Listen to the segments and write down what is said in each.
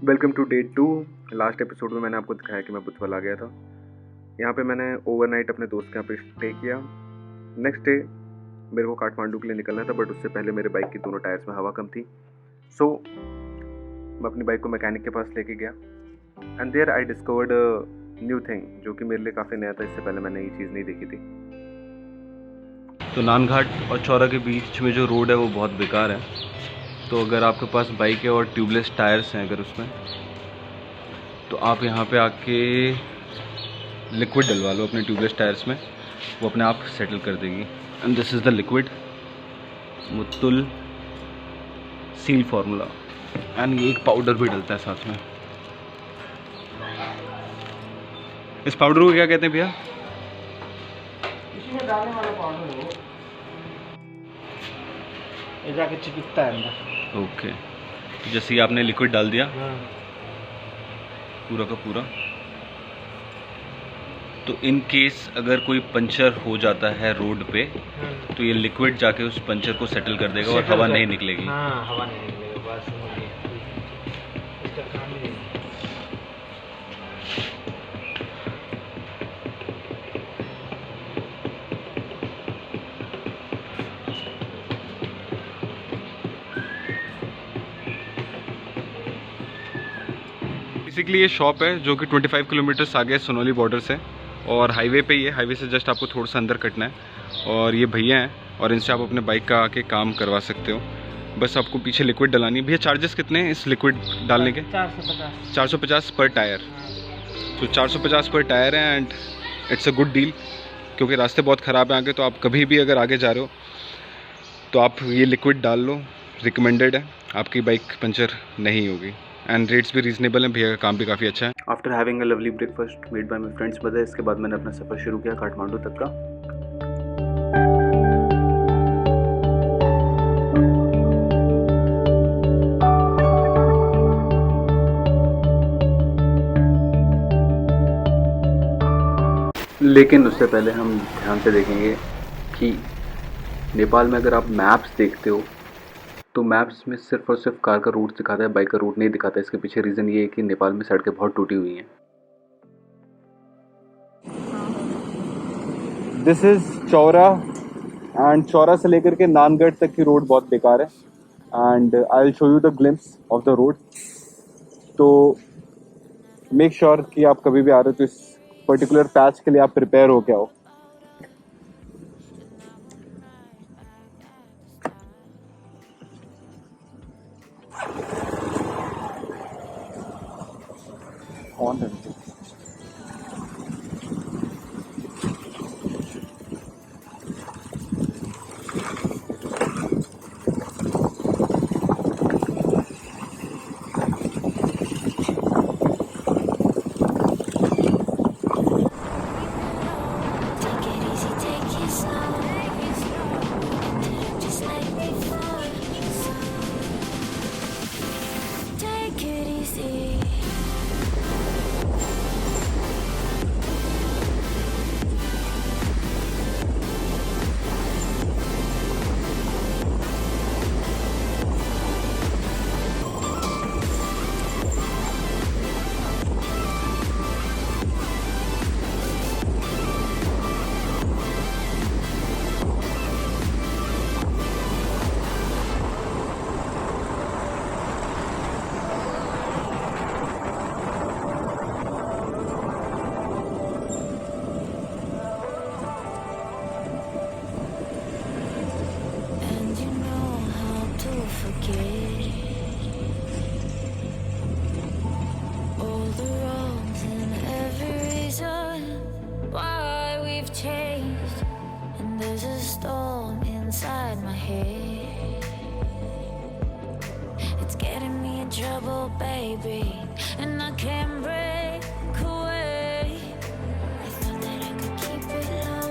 Welcome to day 2। Last episode में मैंने आपको दिखाया कि मैं बुधवार आ गया था। यहाँ पे मैंने ओवरनाइट अपने दोस्त के यहाँ पे स्टे किया। नेक्स्ट डे मेरे को काठमांडू के लिए निकलना था, बट उससे पहले मेरे बाइक की दोनों टायर्स में हवा कम थी। सो मैं अपनी बाइक को मैकेनिक के पास लेके गया and there I discovered new thing, जो कि मेरे लिए काफ़ी नया था। इससे पहले मैंने ये चीज़ नहीं देखी थी। तो नानघाट और चौरा के बीच में जो रोड है वो बहुत बेकार है। तो अगर आपके पास बाइक है और ट्यूबलेस टायर्स हैं अगर उसमें, तो आप यहाँ पे आके लिक्विड डलवा लो अपने ट्यूबलेस टायर्स में, वो अपने आप सेटल कर देगी। And this is the liquid मुत्तुल सील फार्मूला। एंड ये एक पाउडर भी डलता है साथ में। इस पाउडर को क्या कहते हैं भैया? इसमें डालने वाला पाउडर है वो, ये जाके चिपकता है अंदर। ओके, जैसे ही आपने लिक्विड डाल दिया पूरा का पूरा, तो इन केस अगर कोई पंचर हो जाता है रोड पे, तो ये लिक्विड जाके उस पंचर को सेटल कर देगा और हवा नहीं निकलेगी। हाँ, हवा नहीं निकलेगी, बस समझिए इसका काम ही नहीं। बेसिकली ये शॉप है जो कि 25 किलोमीटर्स आगे सोनौली बॉर्डर से, और हाईवे पे ही है। हाईवे से जस्ट आपको थोड़ा सा अंदर कटना है। और ये भैया हैं और इनसे आप अपने बाइक का आके काम करवा सकते हो। बस आपको पीछे लिक्विड डलानी है। भैया चार्जेस कितने हैं इस लिक्विड डालने के? 450 पर टायर। तो 450 पर टायर है and it's a good deal, क्योंकि रास्ते बहुत ख़राब हैं आगे। तो आप कभी भी अगर आगे जा रहे हो तो आप ये लिक्विड डाल लो, रिकमेंडेड है, आपकी बाइक पंचर नहीं होगी। एंड रेट्स भी रीजनेबल हैं, भैया का काम भी काफ़ी अच्छा है। After having a lovely breakfast made by my friends mother, इसके बाद मैंने अपना सफ़र शुरू किया काठमांडू तक का। लेकिन उससे पहले हम ध्यान से देखेंगे कि नेपाल में अगर आप मैप्स देखते हो तो मैप्स में सिर्फ और सिर्फ कार का रूट दिखाता है, बाइक का रूट नहीं दिखाता। इसके पीछे रीज़न ये है कि नेपाल में सड़कें बहुत टूटी हुई हैं। This is Chaura, and Chaura से लेकर के नानगढ़ तक की रोड बहुत बेकार है। And I will show you the glimpse of the road. तो मेक श्योर कि आप कभी भी आ रहे हो तो इस पर्टिकुलर पैच के लिए आप प्रिपेयर हो क्या हो। Inside my head, it's getting me in trouble, baby, and I can't break away. I thought that I could keep it low,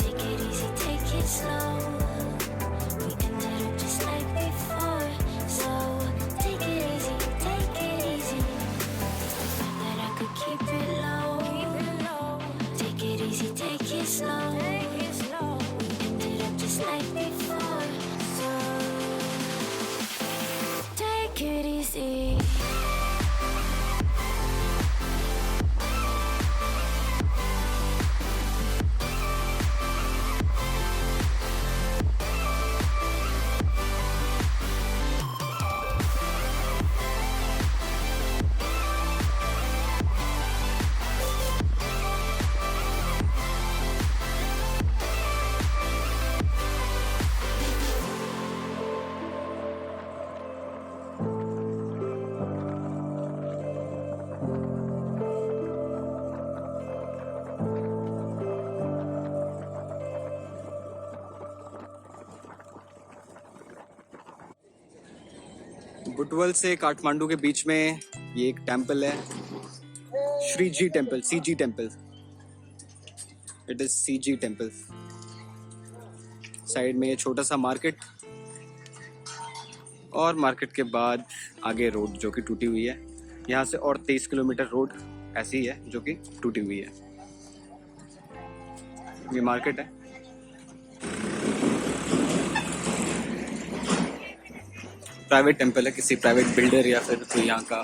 take it easy, take it slow. We ended up just like before, so take it easy, take it easy. I thought that I could keep it low, take it easy, take it slow. Like before, so take it easy. Butwal से काठमांडू के बीच में ये एक temple है, Shri ji temple, CG temple. It is CG temple. Side में ये छोटा सा मार्केट, और मार्केट के बाद आगे रोड जो कि टूटी हुई है। यहाँ से और 23 किलोमीटर रोड ऐसी ही है जो कि टूटी हुई है। ये मार्केट है। प्राइवेट टेम्पल है, किसी प्राइवेट बिल्डर या फिर कोई यहाँ का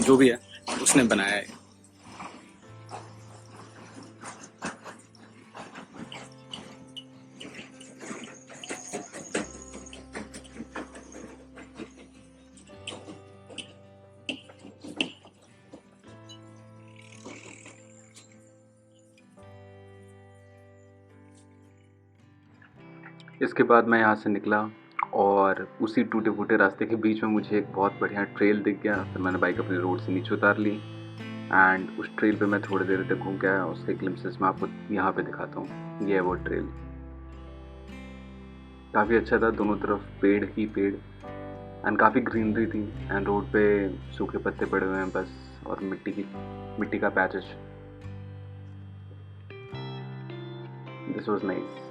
जो भी है उसने बनाया है। इसके बाद मैं यहाँ से निकला और उसी टूटे फूटे रास्ते के बीच में मुझे एक बहुत बढ़िया ट्रेल दिख गया। फिर मैंने बाइक अपनी रोड से नीचे उतार ली एंड उस ट्रेल पे मैं थोड़ी देर तक घूम के आया। उसके ग्लिम्पसेस मैं आपको यहाँ पे दिखाता हूँ। ये है वो ट्रेल, काफ़ी अच्छा था। दोनों तरफ पेड़ ही पेड़ एंड काफ़ी ग्रीनरी थी एंड रोड पे सूखे पत्ते पड़े हुए हैं बस, और मिट्टी का patches. This was nice.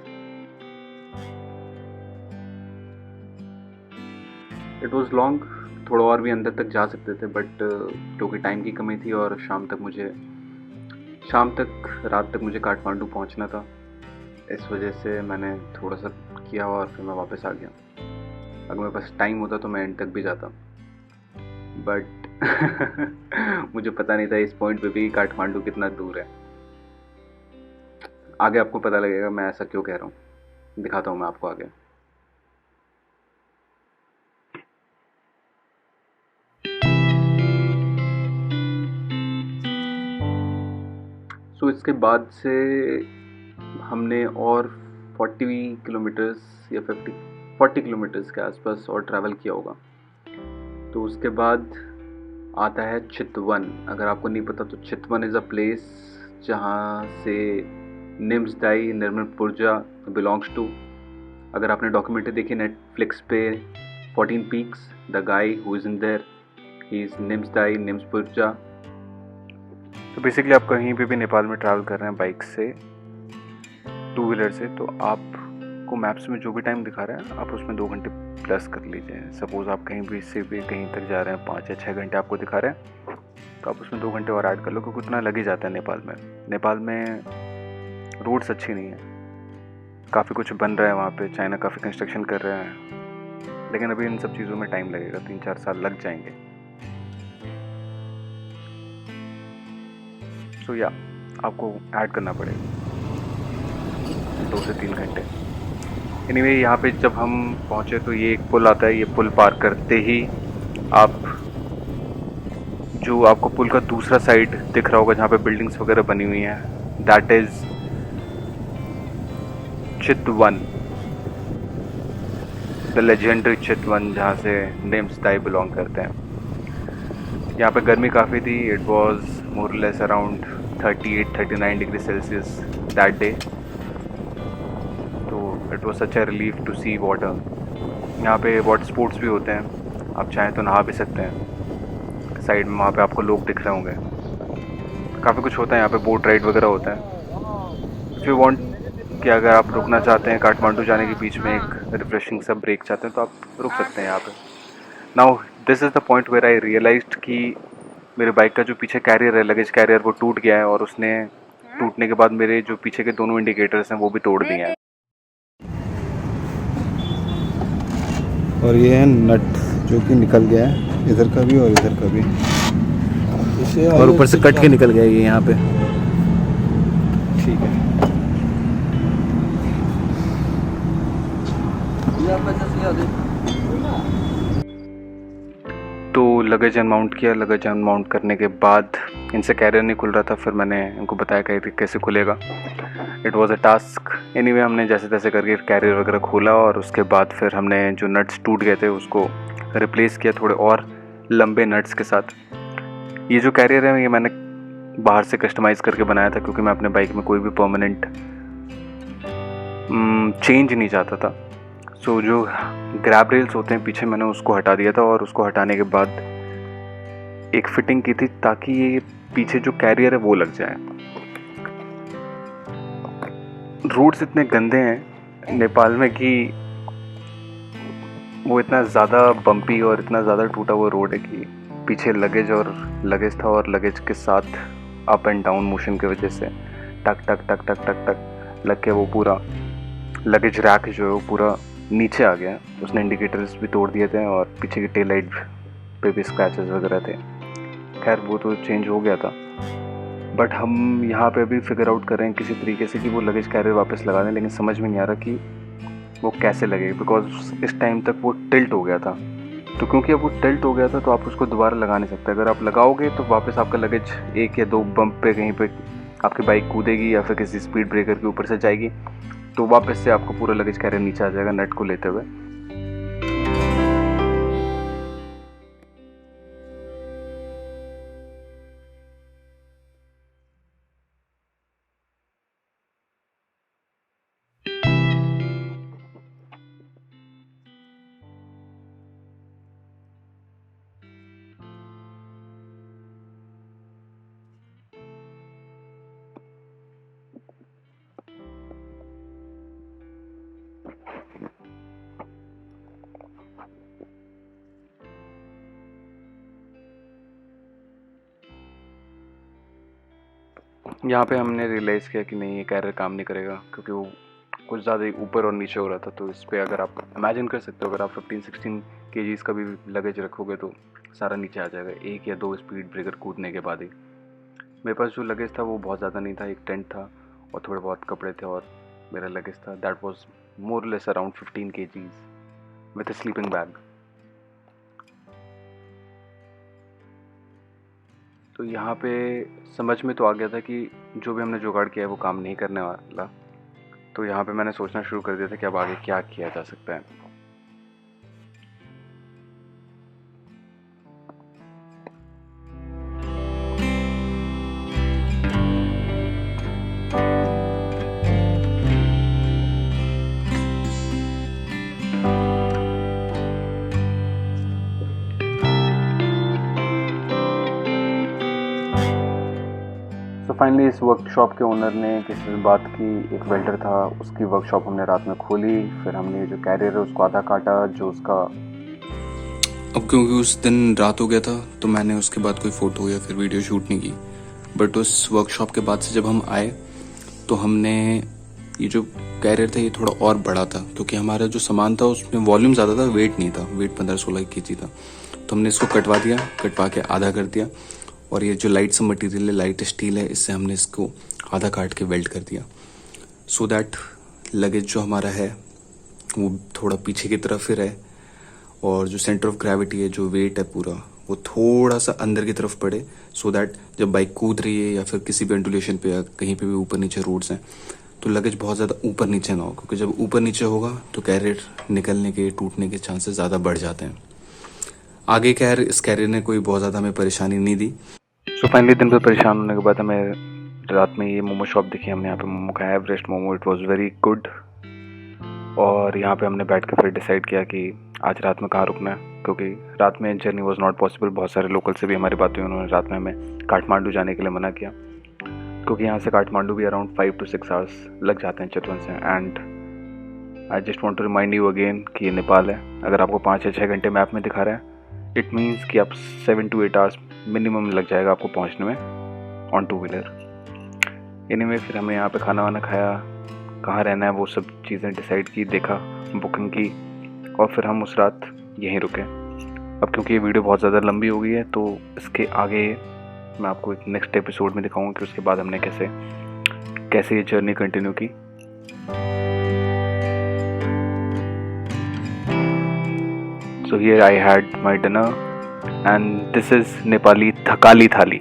It was long, थोड़ा और भी अंदर तक जा सकते थे बट क्योंकि टाइम की कमी थी और रात तक मुझे काठमांडू पहुंचना था, इस वजह से मैंने थोड़ा सा किया और फिर मैं वापस आ गया। अगर मेरे पास टाइम होता तो मैं एंड तक भी जाता, बट मुझे पता नहीं था इस पॉइंट पे भी काठमांडू कितना दूर है। आगे आपको पता लगेगा मैं ऐसा क्यों कह रहा हूँ, दिखाता हूँ मैं आपको आगे। तो इसके बाद से हमने और 40 किलोमीटर्स या 40 किलोमीटर्स के आसपास और ट्रैवल किया होगा। तो उसके बाद आता है चितवन। अगर आपको नहीं पता तो चितवन इज़ अ प्लेस जहाँ से निम्स दाई निर्मलपुरजा बिलोंग्स टू। अगर आपने डॉक्यूमेंट्री देखी नेटफ्लिक्स पे 14 peaks, the guy who is in there he is Nims Dai Nims Purja. तो बेसिकली आप कहीं पे भी नेपाल में ट्रैवल कर रहे हैं बाइक से, 2 व्हीलर से, तो आपको मैप्स में जो भी टाइम दिखा रहा है आप उसमें 2 घंटे प्लस कर लीजिए। सपोज़ आप कहीं भी से भी कहीं तक जा रहे हैं 5 या 6 घंटे आपको दिखा रहे हैं, तो आप उसमें 2 घंटे और ऐड कर लो, क्योंकि उतना लग ही जाता है नेपाल में रोड्स अच्छी नहीं है, काफ़ी कुछ बन रहा है वहाँ पे, चाइना काफ़ी कंस्ट्रक्शन कर रहे हैं, लेकिन अभी इन सब चीज़ों में टाइम लगेगा, 3-4 साल लग जाएंगे। तो या आपको ऐड करना पड़ेगा 2 से 3 घंटे। एनीवे यहाँ पे जब हम पहुँचे तो ये एक पुल आता है। ये पुल पार करते ही आपको पुल का दूसरा साइड दिख रहा होगा जहाँ पे बिल्डिंग्स वगैरह बनी हुई हैं, that is Chitwan, the legendary Chitwan, जहाँ से निम्स दाई बिलोंग करते हैं। यहाँ पे गर्मी काफ़ी थी। It was more less around 38-39 degree Celsius that day. तो it was such a relief to see water. यहाँ पे वाटर स्पोर्ट्स भी होते हैं, आप चाहें तो नहा भी सकते हैं। साइड में वहाँ पे आपको लोग दिख रहे होंगे, काफ़ी कुछ होता है यहाँ पे, बोट राइड वगैरह होता है। इफ़ यू वांट कि अगर आप रुकना चाहते हैं काठमांडू जाने के बीच में, एक रिफ्रेशिंग सा ब्रेक चाहते हैं, तो आप रुक सकते हैं यहाँ पे। Now this is the point where I realised कि मेरे बाइक का जो पीछे कैरियर है, लगेज कैरियर, वो टूट गया है, और उसने टूटने के बाद मेरे जो पीछे के दोनों इंडिकेटर्स हैं वो भी तोड़ दिए हैं। और ये है नट जो कि निकल गया है, इधर का भी और इधर का भी, और ऊपर से कट के निकल गया ये यहाँ पे। ठीक है, तो लगेज अनमाउंट किया। लगेज अनमाउंट करने के बाद इनसे कैरियर नहीं खुल रहा था, फिर मैंने इनको बताया कैसे खुलेगा। It was a task. Anyway हमने जैसे तैसे करके कैरियर वगैरह खोला, और उसके बाद फिर हमने जो नट्स टूट गए थे उसको रिप्लेस किया थोड़े और लंबे नट्स के साथ। ये जो कैरियर है ये मैंने बाहर से कस्टमाइज़ करके बनाया था, क्योंकि मैं अपने बाइक में कोई भी परमानेंट चेंज नहीं चाहता था। सो जो ग्रैब रेल्स होते हैं पीछे, मैंने उसको हटा दिया था और उसको हटाने के बाद एक फिटिंग की थी ताकि ये पीछे जो कैरियर है वो लग जाए। रोड्स इतने गंदे हैं नेपाल में कि वो इतना ज़्यादा बम्पी और इतना ज़्यादा टूटा हुआ रोड है कि पीछे लगेज था और लगेज के साथ अप एंड डाउन मोशन की वजह से टक टक टक टक टक टक लग के वो पूरा लगेज रैक जो है वो पूरा नीचे आ गया। उसने इंडिकेटर्स भी तोड़ दिए थे और पीछे की टेल लाइट पे भी स्क्रैचेस वगैरह थे। खैर वो तो चेंज हो गया था, बट हम यहाँ पे अभी फिगर आउट कर रहे हैं किसी तरीके से कि वो लगेज कैरियर वापस लगा दें, लेकिन समझ में नहीं आ रहा कि वो कैसे लगेगा, बिकॉज इस टाइम तक वो टिल्ट हो गया था। तो क्योंकि अब वो टिल्ट हो गया था तो आप उसको दोबारा लगा नहीं सकते। अगर आप लगाओगे तो वापस आपका लगेज 1 या 2 बम्प पे कहीं पे आपकी बाइक कूदेगी या फिर किसी स्पीड ब्रेकर के ऊपर से जाएगी, तो वापस से आपको पूरा लगेज कैरियर नीचे आ जाएगा नट को लेते हुए। यहाँ पे हमने रियलाइज़ किया कि नहीं, ये कैरियर काम नहीं करेगा क्योंकि वो कुछ ज़्यादा ही ऊपर और नीचे हो रहा था। तो इस पर अगर आप इमेजिन कर सकते हो, अगर आप 15-16 kgs का भी लगेज रखोगे तो सारा नीचे आ जाएगा 1 या 2 स्पीड ब्रेकर कूदने के बाद ही। मेरे पास जो लगेज था वो बहुत ज़्यादा नहीं था, एक टेंट था और थोड़े बहुत कपड़े थे और मेरा लगेज था that was more less around 15 kgs with a sleeping bag. तो यहाँ पे समझ में तो आ गया था कि जो भी हमने जुगाड़ किया है वो काम नहीं करने वाला। तो यहाँ पे मैंने सोचना शुरू कर दिया था कि अब आगे क्या किया जा सकता है। तो फाइनली इस वर्कशॉप के ओनर ने किसी से बात की, एक वेल्डर था, उसकी वर्कशॉप हमने रात में खोली। फिर हमने जो कैरियर है उसको आधा काटा, जो उसका अब क्योंकि उस दिन रात हो गया था तो मैंने उसके बाद कोई फ़ोटो या फिर वीडियो शूट नहीं की। बट उस वर्कशॉप के बाद से जब हम आए तो हमने ये जो कैरियर था ये थोड़ा और बड़ा था, क्योंकि हमारा जो सामान था उसमें वॉल्यूम ज़्यादा था, वेट नहीं था, वेट 15-16 kg था। तो हमने इसको कटवा के आधा कर दिया और ये जो लाइट सा मटेरियल है, लाइट स्टील है, इससे हमने इसको आधा काट के वेल्ड कर दिया सो दैट लगेज जो हमारा है वो थोड़ा पीछे की तरफ ही रहे और जो सेंटर ऑफ ग्रेविटी है, जो वेट है पूरा, वो थोड़ा सा अंदर की तरफ पड़े सो दैट जब बाइक कूद रही है या फिर किसी भी एंडुलेशन पे या कहीं पे भी ऊपर नीचे रोड्स हैं तो लगेज बहुत ज़्यादा ऊपर नीचे ना हो, क्योंकि जब ऊपर नीचे होगा तो कैरियर निकलने के, टूटने के चांसेस ज़्यादा बढ़ जाते हैं। आगे खैर इस कैरियर ने कोई बहुत ज़्यादा हमें परेशानी नहीं दी। सो फाइनली दिन भर परेशान होने के बाद हमें रात में ये मोमो शॉप दिखी। हमने यहाँ पे मोमो खाया, Everest momo, it was very good. और यहाँ पे हमने बैठ के फिर डिसाइड किया कि आज रात में कहाँ रुकना है, क्योंकि रात में जर्नी वाज नॉट पॉसिबल। बहुत सारे लोकल से भी हमारी बात हुई, उन्होंने रात में हमें काठमांडू जाने के लिए मना किया, क्योंकि यहाँ से काठमांडू भी अराउंड 5 to 6 hours लग जाते हैं चितवन से। And I just want to remind you again कि ये नेपाल है। अगर आपको 5 या 6 घंटे मैप में दिखा रहा है, इट मीन्स कि आप 7 to 8 hours मिनिमम लग जाएगा आपको पहुंचने में ऑन 2 व्हीलर। एनीवे फिर हमने यहाँ पे खाना वाना खाया, कहाँ रहना है वो सब चीज़ें डिसाइड की, देखा, बुकिंग की और फिर हम उस रात यहीं रुके। अब क्योंकि ये वीडियो बहुत ज़्यादा लंबी हो गई है तो इसके आगे मैं आपको एक नेक्स्ट एपिसोड में दिखाऊंगा कि उसके बाद हमने कैसे ये जर्नी कंटिन्यू की। So here I had my dinner and this is Nepali thakali thali.